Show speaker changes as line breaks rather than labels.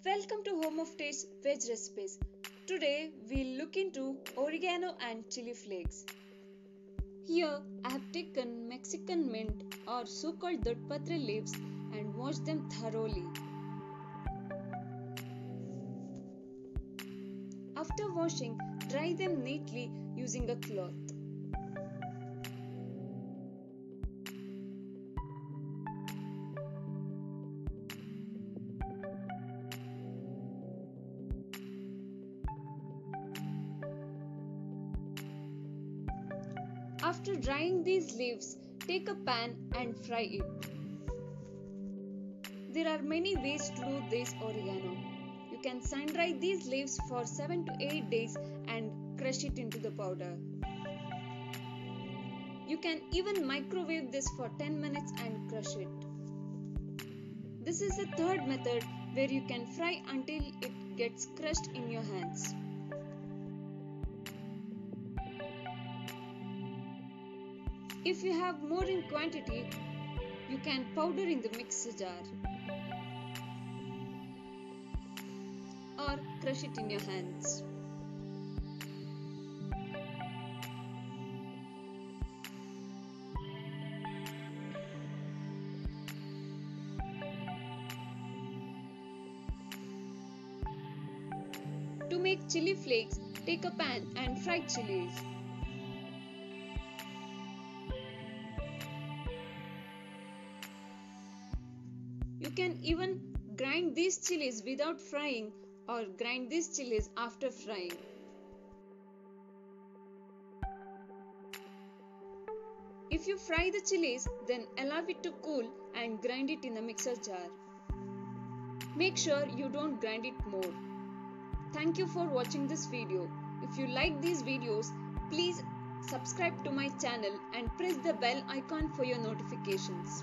Welcome to Home of Taste Veg Recipes. Today we'll look into oregano and chili flakes. Here I have taken Mexican mint or so-called dudpatre leaves and washed them thoroughly. After washing, dry them neatly using a cloth. After drying these leaves, take a pan and fry it. There are many ways to do this oregano. You can sun dry these leaves for 7 to 8 days and crush it into the powder. You can even microwave this for 10 minutes and crush it. This is the third method where you can fry until it gets crushed in your hands. If you have more in quantity, you can powder in the mixer jar or crush it in your hands. To make chili flakes, take a pan and fry chilies. You can even grind these chilies without frying or grind these chilies after frying. If you fry the chilies, then allow it to cool and grind it in a mixer jar. Make sure you don't grind it more. Thank you for watching this video. If you like these videos, please subscribe to my channel and press the bell icon for your notifications.